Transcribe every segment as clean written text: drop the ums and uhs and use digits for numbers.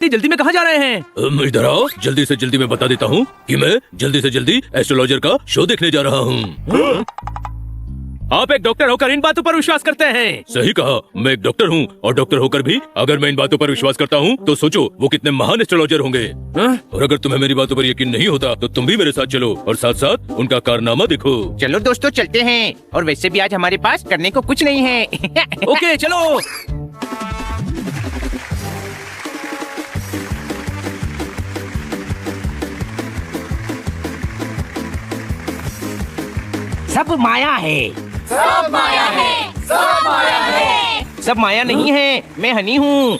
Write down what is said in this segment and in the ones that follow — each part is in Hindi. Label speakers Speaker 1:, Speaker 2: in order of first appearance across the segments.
Speaker 1: इतनी जल्दी में कहाँ जा रहे हैं?
Speaker 2: इधर आओ, जल्दी से जल्दी मैं बता देता हूँ कि मैं जल्दी से जल्दी एस्ट्रोलॉजर का शो देखने जा रहा हूँ।
Speaker 1: आप एक डॉक्टर होकर इन बातों पर विश्वास करते हैं?
Speaker 2: सही कहा, मैं एक डॉक्टर हूँ और डॉक्टर होकर भी अगर मैं इन बातों पर विश्वास करता हूँ तो सोचो वो कितने महान एस्ट्रोलॉजर होंगे। और अगर तुम्हें मेरी बातों पर यकीन नहीं होता तो तुम भी मेरे साथ चलो और साथ साथ उनका कारनामा देखो।
Speaker 3: चलो दोस्तों चलते हैं, और वैसे भी आज हमारे पास करने को कुछ नहीं है।
Speaker 1: ओके चलो।
Speaker 3: सब माया है,
Speaker 4: सब माया है, सब माया है।
Speaker 3: सब माया नहीं है, मैं हनी हूँ।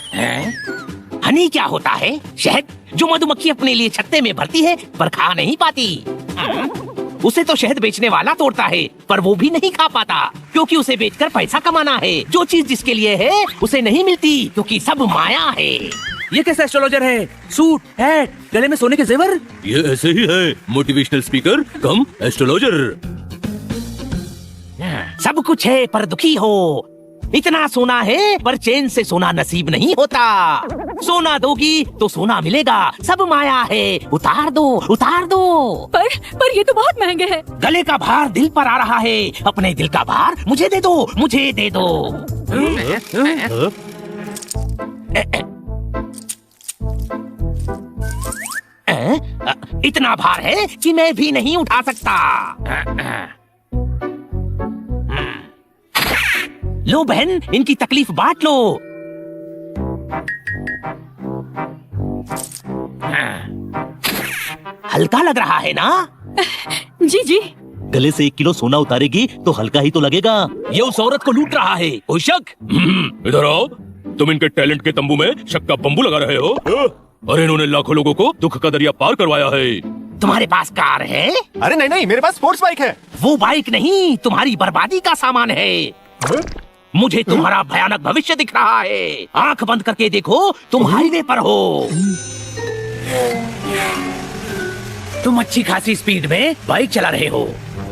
Speaker 3: हनी क्या होता है? शहद जो मधुमक्खी अपने लिए छत्ते में भरती है पर खा नहीं पाती। उसे तो शहद बेचने वाला तोड़ता है पर वो भी नहीं खा पाता क्योंकि उसे बेचकर पैसा कमाना है। जो चीज जिसके लिए है उसे नहीं मिलती क्योंकि सब माया है।
Speaker 1: ये कैसा एस्ट्रोलॉजर है? सूट, हैट, गले में सोने के जेवर।
Speaker 2: ये ऐसे ही है, मोटिवेशनल स्पीकर कम एस्ट्रोलॉजर।
Speaker 3: सब कुछ है पर दुखी हो। इतना सोना है पर चैन से सोना नसीब नहीं होता। सोना दोगी तो सोना मिलेगा। सब माया है, उतार दो, उतार दो।
Speaker 4: पर ये तो बहुत महंगे हैं।
Speaker 3: गले का भार दिल पर आ रहा है, अपने दिल का भार मुझे दे दो, मुझे दे दो। इतना भार है कि मैं भी नहीं उठा सकता। लो बहन, इनकी तकलीफ बांट लो। हल्का लग रहा है ना?
Speaker 4: जी जी।
Speaker 5: गले से 1 किलो सोना उतारेगी तो हल्का ही तो लगेगा।
Speaker 1: ये उस औरत को लूट रहा है, कोई शक?
Speaker 2: इधर आओ, तुम इनके टैलेंट के तंबू में शक का बम्बू लगा रहे हो। अरे इन्होंने लाखों लोगों को दुख का दरिया पार करवाया है।
Speaker 3: तुम्हारे पास कार है?
Speaker 6: अरे नहीं नहीं, मेरे पास स्पोर्ट्स बाइक है।
Speaker 3: वो बाइक नहीं, तुम्हारी बर्बादी का सामान है। मुझे तुम्हारा भयानक भविष्य दिख रहा है। आंख बंद करके देखो, तुम हाईवे पर हो। तुम अच्छी खासी स्पीड में बाइक चला रहे हो।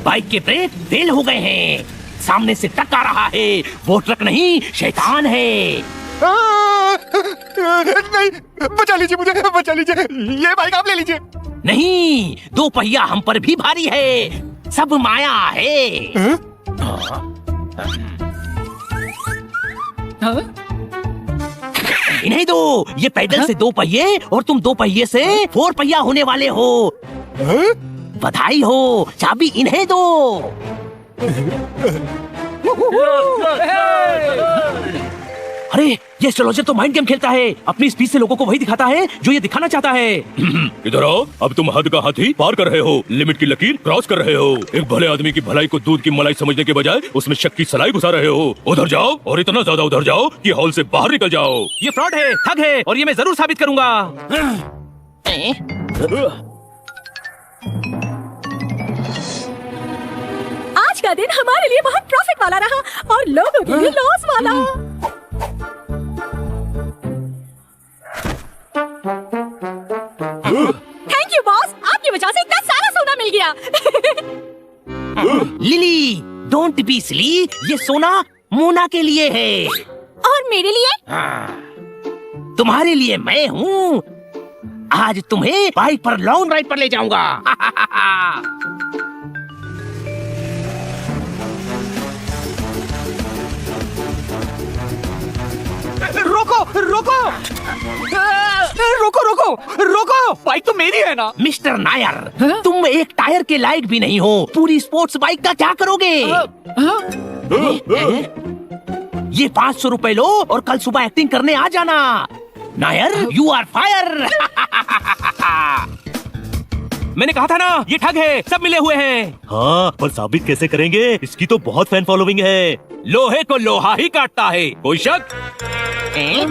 Speaker 3: बाइक के ब्रेक फेल हो गए हैं। सामने से ट्रक आ रहा है। वो ट्रक नहीं, शैतान है।
Speaker 6: नहीं, बचा लीजिए मुझे, बचा लीजिए। ये बाइक आप ले लीजिए।
Speaker 3: नहीं, 2 पहिया हम पर भी भारी है। सब माया है। इन्हें दो, ये पैदल से 2 पहिए और तुम 2 पहिए से 4 पहिया होने वाले हो। बधाई हो, चाबी इन्हें दो। अरे ये एस्ट्रोलॉजर तो माइंड गेम खेलता है। अपनी स्पीच से लोगों को वही दिखाता है जो ये दिखाना चाहता है।
Speaker 2: इधर आओ, अब तुम हद का हाथी पार कर रहे हो, लिमिट की लकीर क्रॉस कर रहे हो। एक भले आदमी की भलाई को दूध की मलाई समझने के बजाय उसमें शक की सलाई घुसा रहे हो। उधर जाओ और इतना ज्यादा उधर जाओ कि हॉल से बाहर निकल जाओ।
Speaker 1: ये फ्रॉड है, ठग है और ये मैं जरूर साबित करूंगा।
Speaker 4: आज का दिन हमारे लिए बहुत प्रॉफिट वाला रहा और लोगों के लिए लॉस वाला। थैंक यू बॉस, आपकी वजह से इतना सारा सोना मिल गया।
Speaker 3: Lily, don't be silly. ये सोना मोना के लिए है।
Speaker 4: और मेरे लिए?
Speaker 3: तुम्हारे लिए मैं हूँ। आज तुम्हें बाइक पर लॉन्ग राइड पर ले जाऊंगा।
Speaker 1: रोको रोको रोको रोको रोको, बाइक तो मेरी है ना।
Speaker 3: मिस्टर नायर, तुम एक टायर के लायक भी नहीं हो। पूरी स्पोर्ट्स बाइक का क्या करोगे? ये 500 रुपए लो और कल सुबह एक्टिंग करने आ जाना। Nair, you are fire.
Speaker 1: मैंने कहा था ना, ये ठग है, सब मिले हुए हैं।
Speaker 5: हाँ, पर साबित कैसे करेंगे? इसकी तो बहुत फैन फॉलोइंग है।
Speaker 1: लोहे को लोहा ही काटता है, कोई शक?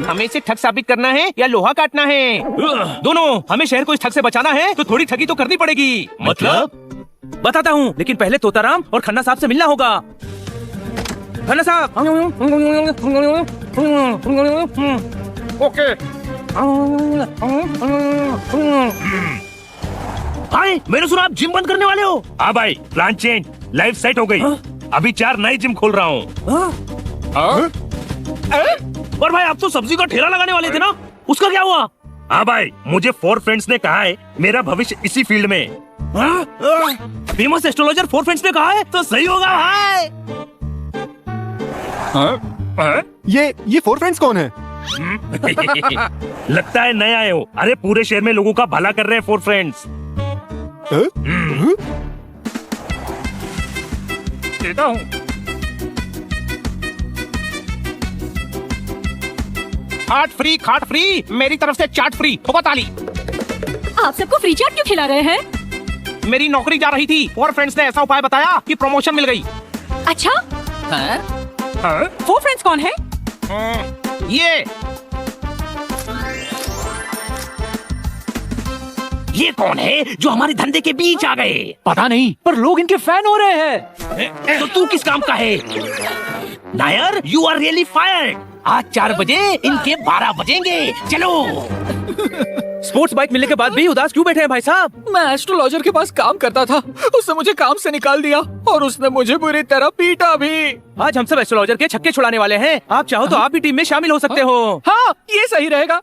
Speaker 3: हमें इसे ठग साबित करना है या लोहा काटना है?
Speaker 1: दोनों। हमें शहर को इस ठग से बचाना है तो थोड़ी ठगी तो करनी पड़ेगी।
Speaker 5: मतलब?
Speaker 1: बताता हूँ, लेकिन पहले तोताराम और खन्ना साहब से मिलना होगा। खन्ना साहब।
Speaker 3: ओके। हाय, मैंने सुना आप जिम बंद करने वाले हो।
Speaker 5: हाँ भाई, प्लान चेंज, लाइफ सेट हो गई। अभी 4 नए जिम खोल रहा हूँ।
Speaker 3: और भाई, आप तो सब्जी का ठेला लगाने वाले थे ना, उसका क्या हुआ?
Speaker 5: हाँ भाई, मुझे 4 फ्रेंड्स ने कहा है मेरा भविष्य इसी फील्ड में।
Speaker 3: फेमस एस्ट्रोलॉजर 4 फ्रेंड्स ने कहा है तो सही होगा भाई।
Speaker 6: ये 4 फ्रेंड्स कौन है?
Speaker 5: लगता है नए आए हो। अरे पूरे शहर में लोगों का भला कर रहे हैं 4 फ्रेंड्स।
Speaker 3: देता हूँ। खाट फ्री मेरी तरफ से चाट फ्री। ठोका ताली।
Speaker 4: आप सबको फ्री चाट क्यों खिला रहे हैं?
Speaker 3: मेरी नौकरी जा रही थी और फ्रेंड्स ने ऐसा उपाय बताया कि प्रमोशन मिल गई।
Speaker 4: अच्छा, 4 फ्रेंड्स कौन है?
Speaker 3: ये कौन है जो हमारे धंधे के बीच आ गए?
Speaker 1: पता नहीं, पर लोग इनके फैन हो रहे हैं।
Speaker 3: तो तू किस काम का है? Nair, you are really fired. आज 4 बजे इनके 12 बजेंगे। चलो।
Speaker 1: स्पोर्ट्स बाइक मिलने के बाद भी उदास क्यों बैठे हैं भाई साहब? मैं एस्ट्रोलॉजर के पास काम करता था, उसने मुझे काम से निकाल दिया और उसने मुझे बुरी तरह पीटा भी।
Speaker 7: आज हम सब एस्ट्रोलॉजर के छक्के छुड़ाने वाले हैं। आप चाहो तो आप भी टीम में शामिल हो सकते हो।
Speaker 1: हाँ, ये सही रहेगा।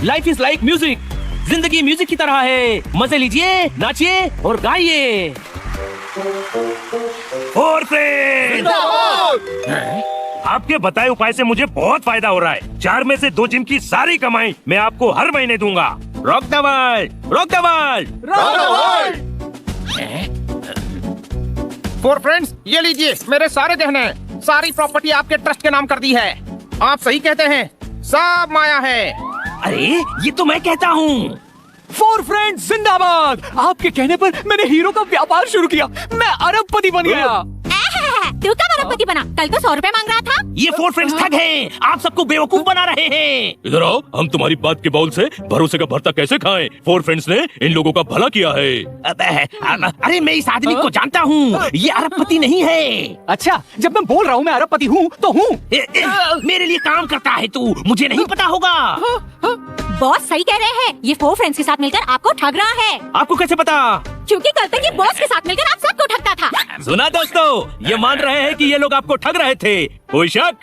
Speaker 7: Life is like music. जिंदगी म्यूजिक की तरह है। मजे लीजिए, नाचिए और गाइए।
Speaker 5: 4 फ्रेंड्स, आपके बताए उपाय से मुझे बहुत फायदा हो रहा है। 4 में से 2 जिम की सारी कमाई मैं आपको हर महीने दूंगा।
Speaker 7: Rock the world, rock the world.
Speaker 3: 4 friends, ये लीजिए मेरे सारे गहने। सारी प्रॉपर्टी आपके ट्रस्ट के नाम कर दी है। आप सही कहते हैं, सब माया है।
Speaker 7: अरे ये तो मैं कहता हूँ।
Speaker 1: 4 फ्रेंड्स जिंदाबाद। आपके कहने पर मैंने हीरो का व्यापार शुरू किया। मैं अरबपति बन गया।
Speaker 4: तू कब अरबपति बना? कल तो 100 रुपए मांग रहा था।
Speaker 3: ये 4 फ्रेंड्स ठग हैं। आप सबको बेवकूफ बना रहे हैं।
Speaker 2: इधर आओ, हम तुम्हारी बात के बाउल से भरोसे का भरता कैसे खाएं? 4 फ्रेंड्स ने इन लोगों का भला किया है।
Speaker 3: अरे मैं इस आदमी को जानता हूँ। ये अरबपति नहीं है।
Speaker 1: अच्छा, जब मैं बोल रहा हूँ मैं अरबपति हूँ तो हूँ।
Speaker 3: मेरे लिए काम करता है तू, मुझे नहीं पता होगा।
Speaker 4: बॉस सही कह रहे हैं। ये 4 फ्रेंड्स के साथ मिलकर आपको ठग रहा है।
Speaker 7: आपको कैसे पता?
Speaker 4: क्योंकि कल तक ये बॉस के साथ मिलकर आप सबको ठगता था।
Speaker 7: सुना दोस्तों, ये मान रहे हैं कि ये लोग आपको ठग रहे थे। कोई शक?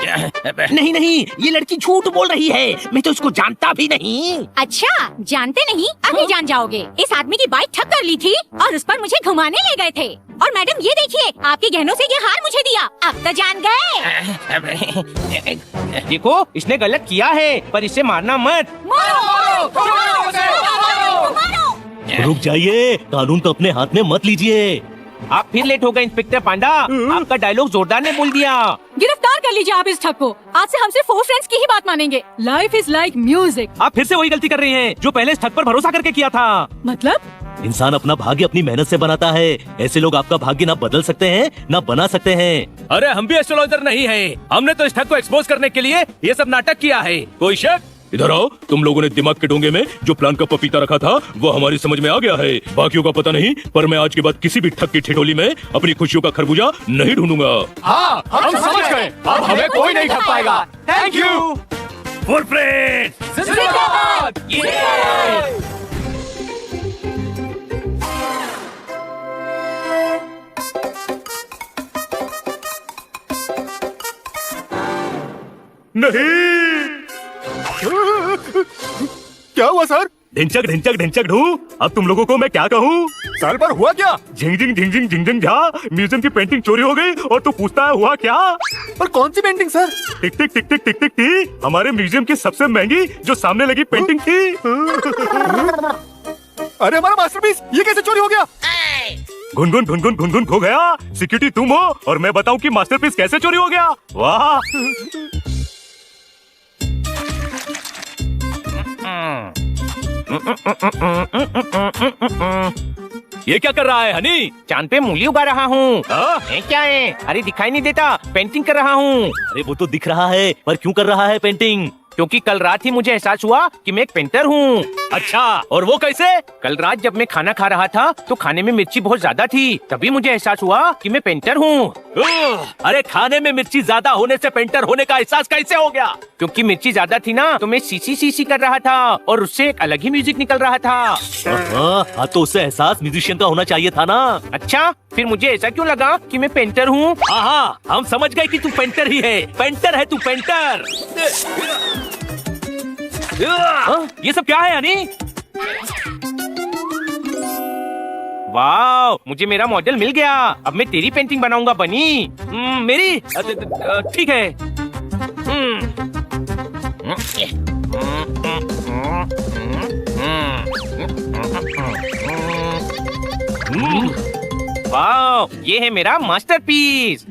Speaker 3: नहीं, ये लड़की झूठ बोल रही है। मैं तो इसको जानता भी नहीं।
Speaker 4: अच्छा, जानते नहीं? अभी जान जाओगे। इस आदमी की बाइक ठग कर ली थी और उस पर मुझे घुमाने ले गए थे। और मैडम ये देखिए, आपके गहनों से ये हार मुझे दिया। अब तो जान गए।
Speaker 7: देखो, इसने गलत किया है, पर इसे मारना मत।
Speaker 2: रुक जाइए, कानून तो अपने हाथ में मत लीजिए।
Speaker 7: आप फिर लेट हो गए इंस्पेक्टर पांडा। आपका डायलॉग जोरदार ने बोल दिया।
Speaker 4: गिरफ्तार कर लीजिए आप इस ठग को। आज से हम सिर्फ 4 फ्रेंड्स की ही बात मानेंगे। Life is like music.
Speaker 7: आप फिर से वही गलती कर रही हैं जो पहले इस ठग पर भरोसा करके किया था।
Speaker 4: मतलब?
Speaker 2: इंसान अपना भाग्य अपनी मेहनत से बनाता है। ऐसे लोग आपका भाग्य ना बदल सकते हैं ना बना सकते हैं।
Speaker 7: अरे हम भी एस्ट्रोलॉजर नहीं हैं। हमने तो इस ठग को एक्सपोज करने के लिए ये सब नाटक किया है। कोई शक?
Speaker 2: इधर आओ, तुम लोगों ने दिमाग के डोंगे में जो प्लान का पपीता रखा था वो हमारी समझ में आ गया है। बाकियों का पता नहीं, पर मैं आज के बाद किसी भी ठग की ठिठोली में अपनी खुशियों का खरबूजा नहीं ढूंढूंगा।
Speaker 1: हाँ, हम समझ गए। अब हमें कोई नहीं ठग पाएगा। Thank you.
Speaker 5: 4 फ्रेंड्स,
Speaker 1: जिंदाबाद।
Speaker 6: नहीं। क्या हुआ सर?
Speaker 5: ढिंचक ढिंचक ढिंचक ढू। अब तुम लोगों को मैं क्या कहूँ?
Speaker 6: सर पर हुआ क्या?
Speaker 5: झिंग झिंग झिंग झिंग झिंग झिंग झा, म्यूजियम की पेंटिंग चोरी हो गई और तू पूछता है हुआ क्या?
Speaker 6: पर कौन सी पेंटिंग सर?
Speaker 5: टिक टिक टिक टिक टिक टिक थी। हमारे म्यूजियम की सबसे महंगी जो सामने लगी पेंटिंग थी।
Speaker 6: अरे हमारा मास्टरपीस, ये कैसे चोरी हो गया?
Speaker 5: घुन घुन घुन घुन घुन घुन खो गया। सिक्योरिटी तुम हो और मैं बताऊं कि मास्टरपीस कैसे चोरी हो गया? वाह।
Speaker 7: ये क्या कर रहा है हनी?
Speaker 3: चांद पे मूली उगा रहा हूँ। क्या है? अरे दिखाई नहीं देता, पेंटिंग कर रहा हूँ।
Speaker 2: अरे वो तो दिख रहा है, पर क्यों कर रहा है पेंटिंग?
Speaker 3: क्योंकि कल रात ही मुझे एहसास हुआ कि मैं एक पेंटर हूँ।
Speaker 7: अच्छा, और वो कैसे?
Speaker 3: कल रात जब मैं खाना खा रहा था तो खाने में मिर्ची बहुत ज्यादा थी, तभी मुझे एहसास हुआ कि मैं पेंटर हूँ।
Speaker 7: अरे खाने में मिर्ची ज्यादा होने से पेंटर होने का एहसास कैसे हो गया?
Speaker 3: क्योंकि मिर्ची ज्यादा थी ना, तो मैं सीसी सीसी कर रहा था और उससे एक अलग ही म्यूजिक निकल रहा था।
Speaker 7: हाँ, तो उससे एहसास म्यूजिशियन का होना चाहिए था ना।
Speaker 3: अच्छा, फिर मुझे ऐसा क्यों लगा कि मैं पेंटर हूँ?
Speaker 7: हाँ, हम समझ गए कि तू पेंटर ही है। पेंटर है तू, पेंटर। ये सब क्या है हनी?
Speaker 3: वाह, मुझे मेरा मॉडल मिल गया। अब मैं तेरी पेंटिंग बनाऊंगा बनी।
Speaker 7: मेरी? ठीक है।
Speaker 3: वाह, ये है मेरा मास्टरपीस।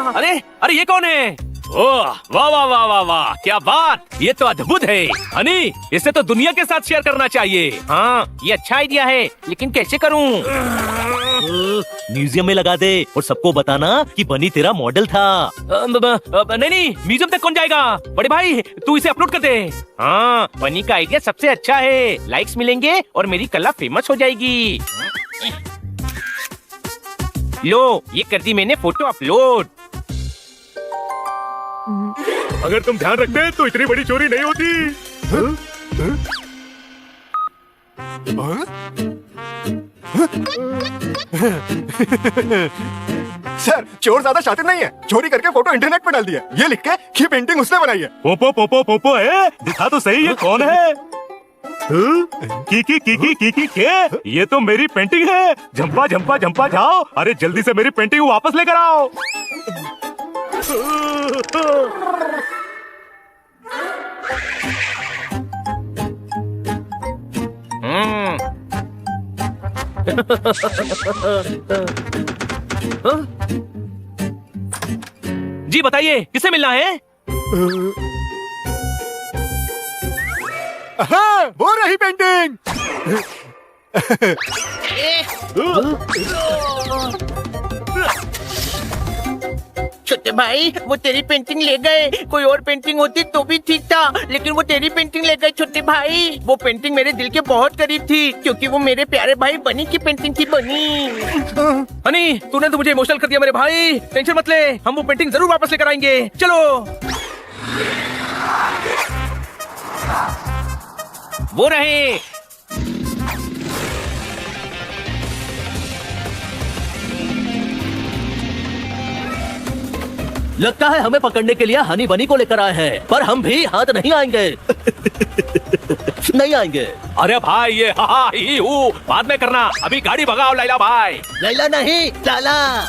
Speaker 7: अरे अरे ये कौन है? ओह, वाह वाह वाह वाह वाह, क्या बात! ये तो अद्भुत है हनी, इसे तो दुनिया के साथ शेयर करना चाहिए।
Speaker 3: हाँ, ये अच्छा आइडिया है, लेकिन कैसे करूँ?
Speaker 7: म्यूजियम में लगा दे और सबको बताना कि बनी तेरा मॉडल था। नहीं नहीं, म्यूजियम तक कौन जाएगा? बड़े भाई, तू इसे अपलोड कर दे।
Speaker 3: हाँ, बनी का आइडिया सबसे अच्छा है। लाइक्स मिलेंगे और मेरी कला फेमस हो जाएगी। लो, ये कर दी मैंने फोटो अपलोड।
Speaker 6: अगर तुम ध्यान रखते तो इतनी बड़ी चोरी नहीं होती। सर, चोर ज्यादा शातिर नहीं है। चोरी करके फोटो इंटरनेट पे डाल दिया, ये लिख के कि पेंटिंग उसने बनाई है।
Speaker 5: पोपो पोपो पोपो है, दिखा तो सही ये कौन है? की के? ये तो मेरी पेंटिंग है। झंपा झंपा झंपा जाओ, अरे जल्दी से मेरी पेंटिंग वापस लेकर आओ।
Speaker 7: जी बताइए, किसे मिलना है?
Speaker 6: हाँ, वो रही पेंटिंग।
Speaker 3: छोटे भाई, वो तेरी पेंटिंग ले गए। कोई और पेंटिंग होती तो भी ठीक था, लेकिन वो तेरी पेंटिंग ले गए छोटे भाई। वो पेंटिंग मेरे दिल के बहुत करीब थी, क्योंकि वो मेरे प्यारे भाई बनी की पेंटिंग थी। बनी,
Speaker 7: हनी, तूने तो मुझे इमोशनल कर दिया मेरे भाई। टेंशन मत ले, हम वो पेंटिंग जरूर वापस लेकर आएंगे। चलो।
Speaker 3: वो रहे।
Speaker 7: लगता है हमें पकड़ने के लिए हनी बनी को लेकर आए हैं, पर हम भी हाथ नहीं आएंगे। नहीं आएंगे।
Speaker 2: अरे भाई, ये हा ही हूँ बाद में करना, अभी गाड़ी भगाओ लैला भाई।
Speaker 7: लैला नहीं, लाला।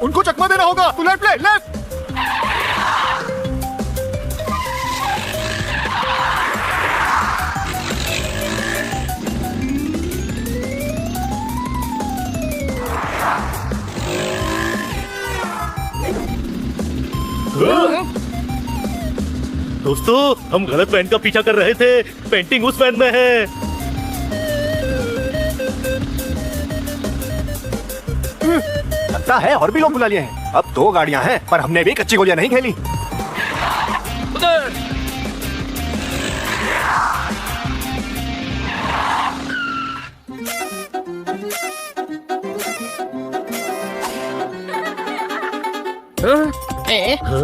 Speaker 6: उनको चकमा देना होगा। तू लेफ्ट ले, लेफ्ट।
Speaker 5: दोस्तों, हम गलत वैन का पीछा कर रहे थे। पेंटिंग उस वैन में है।
Speaker 6: लगता है और भी लोग बुला लिए हैं। अब 2 गाड़ियां हैं, पर हमने भी कच्ची गोलियां नहीं खेली।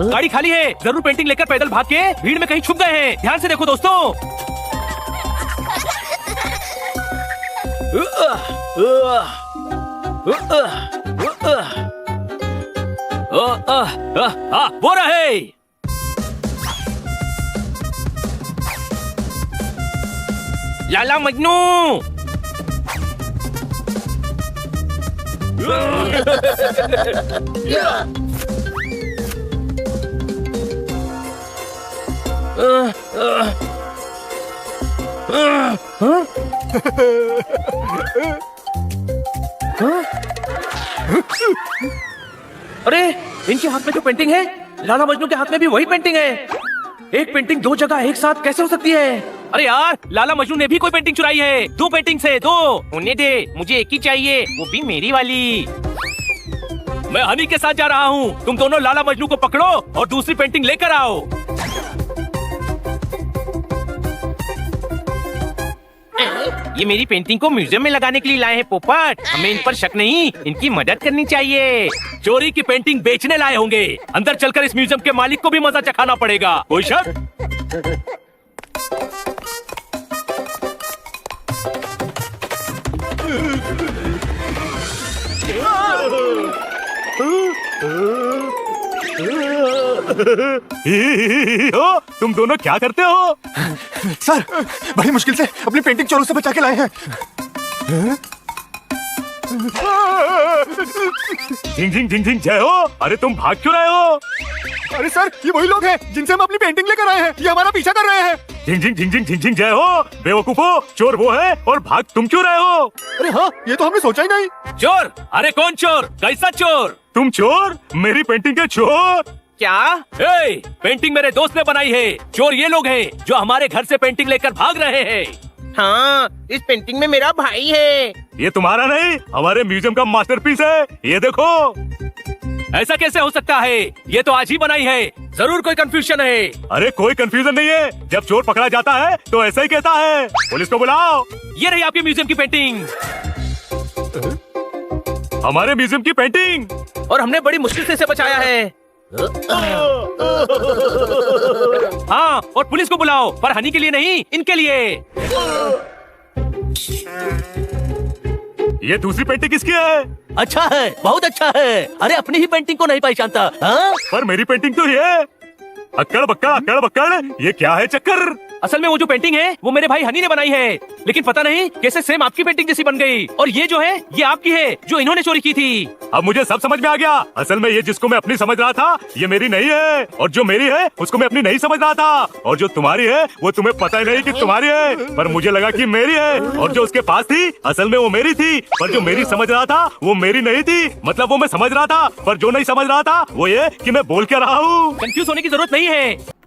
Speaker 7: गाड़ी खाली है, जरूर पेंटिंग लेकर पैदल भाग के भीड़ में कहीं छुप गए हैं। ध्यान से देखो दोस्तों। वो रहे।
Speaker 3: लाला मजनू।
Speaker 7: अरे, इनके हाथ में जो पेंटिंग है
Speaker 1: लाला मजनू के हाथ में भी वही पेंटिंग है। एक पेंटिंग दो जगह एक साथ कैसे हो सकती है?
Speaker 3: अरे यार, लाला मजनू ने भी कोई पेंटिंग चुराई है। दो पेंटिंग्स है, दो। उन्हें दे, मुझे एक ही चाहिए, वो भी मेरी वाली।
Speaker 7: मैं हनी के साथ जा रहा हूँ। तुम दोनों लाला मजनू को पकड़ो और दूसरी पेंटिंग लेकर आओ।
Speaker 3: ये मेरी पेंटिंग को म्यूजियम में लगाने के लिए लाए हैं पोपट। हमें इन पर शक नहीं, इनकी मदद करनी चाहिए।
Speaker 7: चोरी की पेंटिंग बेचने लाए होंगे। अंदर चलकर इस म्यूजियम के मालिक को भी मजा चखाना पड़ेगा। कोई शक?
Speaker 5: तुम दोनों क्या करते हो?
Speaker 6: सर, बड़ी मुश्किल से अपनी पेंटिंग चोरों से बचा के लाए हैं।
Speaker 5: झिंग झिंग झिंग झिंग जय हो। अरे तुम भाग क्यों रहे हो?
Speaker 6: अरे सर, ये वही लोग हैं जिनसे हम अपनी पेंटिंग लेकर आए हैं। ये हमारा पीछा कर रहे हैं।
Speaker 5: झिंग झिंग झिंग झिंग झिंग झिंग जय हो। बेवकूफो, चोर वो है और भाग तुम क्यों रहे हो?
Speaker 6: अरे हाँ, ये तो हमने सोचा ही नहीं।
Speaker 7: चोर? अरे कौन चोर? कैसा चोर?
Speaker 5: तुम चोर? मेरी पेंटिंग के चोर?
Speaker 3: क्या?
Speaker 7: पेंटिंग मेरे दोस्त ने बनाई है। चोर ये लोग हैं जो हमारे घर से पेंटिंग लेकर भाग रहे हैं।
Speaker 3: हाँ, इस पेंटिंग में मेरा भाई है।
Speaker 5: ये तुम्हारा नहीं, हमारे म्यूजियम का मास्टरपीस है। ये देखो।
Speaker 7: ऐसा कैसे हो सकता है? ये तो आज ही बनाई है। जरूर कोई कंफ्यूजन है।
Speaker 5: अरे कोई कंफ्यूजन नहीं है। जब चोर पकड़ा जाता है तो ऐसा ही कहता है। पुलिस को बुलाओ।
Speaker 7: ये रही आपकी म्यूजियम की पेंटिंग।
Speaker 5: हमारे म्यूजियम की पेंटिंग।
Speaker 3: और हमने बड़ी मुश्किल से इसे बचाया है।
Speaker 7: हाँ, और पुलिस को बुलाओ, पर हनी के लिए नहीं, इनके लिए।
Speaker 5: ये दूसरी पेंटिंग किसकी है?
Speaker 3: अच्छा है, बहुत अच्छा है। अरे अपनी ही पेंटिंग को नहीं पहचानता। हाँ?
Speaker 5: पर मेरी पेंटिंग तो ये है। अक्कड़ बक्कड़, ये क्या है चक्कर?
Speaker 7: असल में वो जो पेंटिंग है वो मेरे भाई हनी ने बनाई है, लेकिन पता नहीं कैसे सेम आपकी पेंटिंग जैसी बन गई। और ये जो है ये आपकी है जो इन्होंने चोरी की थी।
Speaker 5: अब मुझे सब समझ में आ गया। असल में ये जिसको मैं अपनी समझ रहा था ये मेरी नहीं है, और जो मेरी है उसको मैं अपनी नहीं समझ रहा था, और जो तुम्हारी है वो तुम्हें पता ही नहीं कि तुम्हारी है, पर मुझे लगा कि मेरी है। और जो उसके पास थी असल में वो मेरी थी, पर जो मेरी समझ रहा था वो मेरी नहीं थी। मतलब वो मैं समझ रहा था, पर जो नहीं समझ रहा था वो ये कि मैं बोल क्या रहा हूँ।
Speaker 7: कंफ्यूज होने की जरूरत नहीं है।